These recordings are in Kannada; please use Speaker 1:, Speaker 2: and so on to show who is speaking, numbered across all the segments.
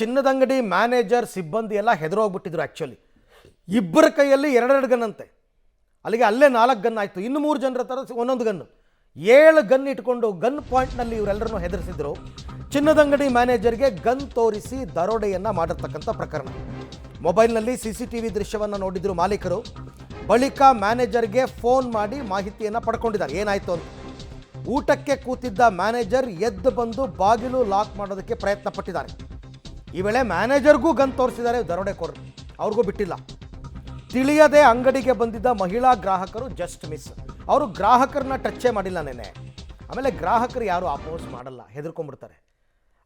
Speaker 1: ಚಿನ್ನದಂಗಡಿ ಮ್ಯಾನೇಜರ್ ಸಿಬ್ಬಂದಿ ಎಲ್ಲ ಹೆದರೋಗ್ಬಿಟ್ಟಿದ್ರು. ಆ್ಯಕ್ಚುಲಿ ಇಬ್ಬರ ಕೈಯಲ್ಲಿ ಎರಡೆರಡು ಗನ್ ಅಂತೆ. ಅಲ್ಲೇ 4 ಗನ್ ಆಯಿತು. ಇನ್ನು 3 ಜನರ ಥರ ಒಂದೊಂದು ಗನ್ನು, 7 ಗನ್ ಇಟ್ಕೊಂಡು ಗನ್ ಪಾಯಿಂಟ್ನಲ್ಲಿ ಇವರೆಲ್ಲರನ್ನು ಹೆದರಿಸಿದ್ರು. ಚಿನ್ನದಂಗಡಿ ಮ್ಯಾನೇಜರ್ಗೆ ಗನ್ ತೋರಿಸಿ ದರೋಡೆಯನ್ನು ಮಾಡಿರ್ತಕ್ಕಂಥ ಪ್ರಕರಣ. ಮೊಬೈಲ್ನಲ್ಲಿ CCTV ದೃಶ್ಯವನ್ನು ನೋಡಿದ್ರು ಮಾಲೀಕರು. ಬಳಿಕ ಮ್ಯಾನೇಜರ್ಗೆ ಫೋನ್ ಮಾಡಿ ಮಾಹಿತಿಯನ್ನು ಪಡ್ಕೊಂಡಿದ್ದಾರೆ ಏನಾಯಿತು ಅಂತ. ಊಟಕ್ಕೆ ಕೂತಿದ್ದ ಮ್ಯಾನೇಜರ್ ಎದ್ದು ಬಂದು ಬಾಗಿಲು ಲಾಕ್ ಮಾಡೋದಕ್ಕೆ ಪ್ರಯತ್ನ ಪಟ್ಟಿದ್ದಾರೆ. ಈ ವೇಳೆ ಮ್ಯಾನೇಜರ್ಗೂ ಗನ್ ತೋರಿಸಿದ್ದಾರೆ ದರೋಡೆಕೋರರು, ಅವ್ರಿಗೂ ಬಿಟ್ಟಿಲ್ಲ. ತಿಳಿಯದೆ ಅಂಗಡಿಗೆ ಬಂದಿದ್ದ ಮಹಿಳಾ ಗ್ರಾಹಕರು ಜಸ್ಟ್ ಮಿಸ್. ಅವರು ಗ್ರಾಹಕರನ್ನ ಟಚ್ಚೇ ಮಾಡಿಲ್ಲ ನೆನೆ. ಆಮೇಲೆ ಗ್ರಾಹಕರು ಯಾರು ಅಪೋಸ್ ಮಾಡಲ್ಲ, ಹೆದರ್ಕೊಂಡ್ಬಿಡ್ತಾರೆ.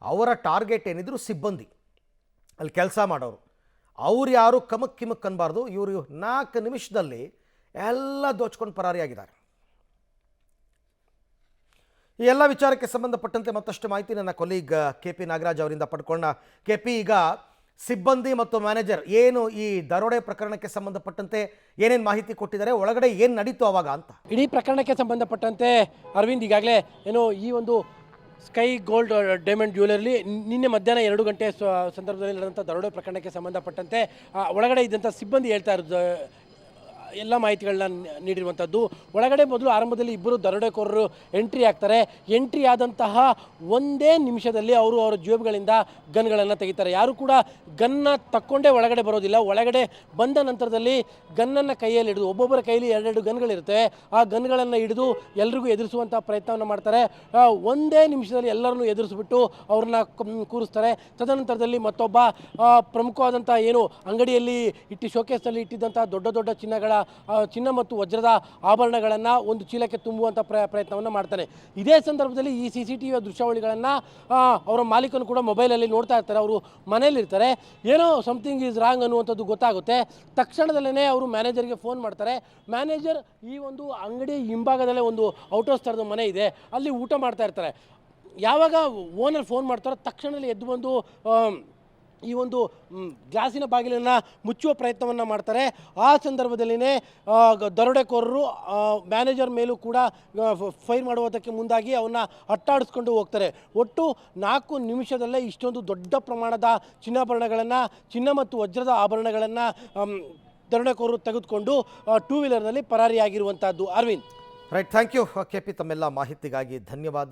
Speaker 1: ಅವರ ಟಾರ್ಗೆಟ್ ಏನಿದ್ರು ಸಿಬ್ಬಂದಿ, ಅಲ್ಲಿ ಕೆಲಸ ಮಾಡೋರು. ಅವ್ರು ಯಾರು ಕಮಕ್ ಕಿಮಕ್ ಅನ್ಬಾರ್ದು. ಇವರು 4 ನಿಮಿಷದಲ್ಲಿ ಎಲ್ಲ ದೋಚ್ಕೊಂಡು ಪರಾರಿಯಾಗಿದ್ದಾರೆ. ಈ ಎಲ್ಲ ವಿಚಾರಕ್ಕೆ ಸಂಬಂಧಪಟ್ಟಂತೆ ಮತ್ತಷ್ಟು ಮಾಹಿತಿ ನನ್ನ ಕೊಲೀಗ್ KP ನಾಗರಾಜ್ ಅವರಿಂದ ಪಡ್ಕೊಂಡ. KP, ಈಗ ಸಿಬ್ಬಂದಿ ಮತ್ತು ಮ್ಯಾನೇಜರ್ ಏನು ಈ ದರೋಡೆ ಪ್ರಕರಣಕ್ಕೆ ಸಂಬಂಧಪಟ್ಟಂತೆ ಏನೇನು ಮಾಹಿತಿ ಕೊಟ್ಟಿದ್ದಾರೆ, ಒಳಗಡೆ ಏನು ನಡೀತು ಅವಾಗ ಅಂತ?
Speaker 2: ಇಡೀ ಪ್ರಕರಣಕ್ಕೆ ಸಂಬಂಧಪಟ್ಟಂತೆ ಅರವಿಂದ್, ಈಗಾಗಲೇ ಏನು ಈ ಒಂದು ಸ್ಕೈ ಗೋಲ್ಡ್ ಡೈಮಂಡ್ ಜ್ಯುವೆಲರ್ಲಿ ನಿನ್ನೆ ಮಧ್ಯಾಹ್ನ 2 ಗಂಟೆ ಸಂದರ್ಭದಲ್ಲಿ ನಡೆದಂಥ ದರೋಡೆ ಪ್ರಕರಣಕ್ಕೆ ಸಂಬಂಧಪಟ್ಟಂತೆ ಒಳಗಡೆ ಇದ್ದಂಥ ಸಿಬ್ಬಂದಿ ಹೇಳ್ತಾ ಇರೋದು ಎಲ್ಲ ಮಾಹಿತಿಗಳನ್ನ ನೀಡಿರುವಂಥದ್ದು. ಒಳಗಡೆ ಮೊದಲು ಆರಂಭದಲ್ಲಿ ಇಬ್ಬರು ದರೋಡೆಕೋರರು ಎಂಟ್ರಿ ಆಗ್ತಾರೆ. ಎಂಟ್ರಿ ಆದಂತಹ ಒಂದೇ ನಿಮಿಷದಲ್ಲಿ ಅವರು ಅವರ ಜೇಬುಗಳಿಂದ ಗನ್ಗಳನ್ನು ತೆಗಿತಾರೆ. ಯಾರು ಕೂಡ ಗನ್ನ ತಕ್ಕೊಂಡೇ ಒಳಗಡೆ ಬರೋದಿಲ್ಲ. ಒಳಗಡೆ ಬಂದ ನಂತರದಲ್ಲಿ ಗನ್ನನ್ನು ಕೈಯಲ್ಲಿ ಹಿಡಿದು, ಒಬ್ಬೊಬ್ಬರ ಕೈಯಲ್ಲಿ 2 ಗನ್ಗಳಿರುತ್ತೆ, ಆ ಗನ್ಗಳನ್ನು ಹಿಡಿದು ಎಲ್ರಿಗೂ ಎದುರಿಸುವಂಥ ಪ್ರಯತ್ನವನ್ನು ಮಾಡ್ತಾರೆ. ಒಂದೇ ನಿಮಿಷದಲ್ಲಿ ಎಲ್ಲರನ್ನೂ ಎದುರಿಸ್ಬಿಟ್ಟು ಅವ್ರನ್ನ ಕೂರಿಸ್ತಾರೆ. ತದನಂತರದಲ್ಲಿ ಮತ್ತೊಬ್ಬ ಪ್ರಮುಖವಾದಂಥ ಏನು ಅಂಗಡಿಯಲ್ಲಿ ಶೋಕೇಸ್ನಲ್ಲಿ ಇಟ್ಟಿದ್ದಂಥ ದೊಡ್ಡ ದೊಡ್ಡ ಚಿನ್ನ ಮತ್ತು ವಜ್ರದ ಆಭರಣಗಳನ್ನು ಒಂದು ಚೀಲಕ್ಕೆ ತುಂಬುವಂಥ ಪ್ರಯತ್ನವನ್ನು ಮಾಡ್ತಾನೆ. ಇದೇ ಸಂದರ್ಭದಲ್ಲಿ ಈ CCTV ದೃಶ್ಯಾವಳಿಗಳನ್ನು ಅವರ ಮಾಲೀಕನು ಕೂಡ ಮೊಬೈಲಲ್ಲಿ ನೋಡ್ತಾ ಇರ್ತಾರೆ. ಅವರು ಮನೇಲಿರ್ತಾರೆ. ಏನೋ ಸಮಥಿಂಗ್ ಈಸ್ ರಾಂಗ್ ಅನ್ನುವಂಥದ್ದು ಗೊತ್ತಾಗುತ್ತೆ. ತಕ್ಷಣದಲ್ಲೇ ಅವರು ಮ್ಯಾನೇಜರ್ಗೆ ಫೋನ್ ಮಾಡ್ತಾರೆ. ಮ್ಯಾನೇಜರ್ ಈ ಒಂದು ಅಂಗಡಿ ಹಿಂಭಾಗದಲ್ಲೇ ಒಂದು ಔಟ್ ಹೌಸ್ ಥರದ ಮನೆ ಇದೆ, ಅಲ್ಲಿ ಊಟ ಮಾಡ್ತಾ ಇರ್ತಾರೆ. ಯಾವಾಗ ಓನರ್ ಫೋನ್ ಮಾಡ್ತಾರೋ ತಕ್ಷಣದಲ್ಲಿ ಎದ್ದು ಬಂದು ಈ ಒಂದು ಗ್ಲಾಸಿನ ಬಾಗಿಲನ್ನು ಮುಚ್ಚುವ ಪ್ರಯತ್ನವನ್ನು ಮಾಡ್ತಾರೆ. ಆ ಸಂದರ್ಭದಲ್ಲಿನೇ ದರೋಡೆಕೋರರು ಮ್ಯಾನೇಜರ್ ಮೇಲೂ ಕೂಡ ಫೈರ್ ಮಾಡುವುದಕ್ಕೆ ಮುಂದಾಗಿ ಅವನ್ನ ಅಟ್ಟಾಡಿಸ್ಕೊಂಡು ಹೋಗ್ತಾರೆ. ಒಟ್ಟು 4 ನಿಮಿಷದಲ್ಲೇ ಇಷ್ಟೊಂದು ದೊಡ್ಡ ಪ್ರಮಾಣದ ಚಿನ್ನ ಮತ್ತು ವಜ್ರದ ಆಭರಣಗಳನ್ನು ದರೋಡೆಕೋರರು ತೆಗೆದುಕೊಂಡು 2 ವೀಲರ್ನಲ್ಲಿ ಪರಾರಿಯಾಗಿರುವಂಥದ್ದು. Aravind,
Speaker 1: right, thank you KP, ತಮ್ಮೆಲ್ಲ ಮಾಹಿತಿಗಾಗಿ ಧನ್ಯವಾದ.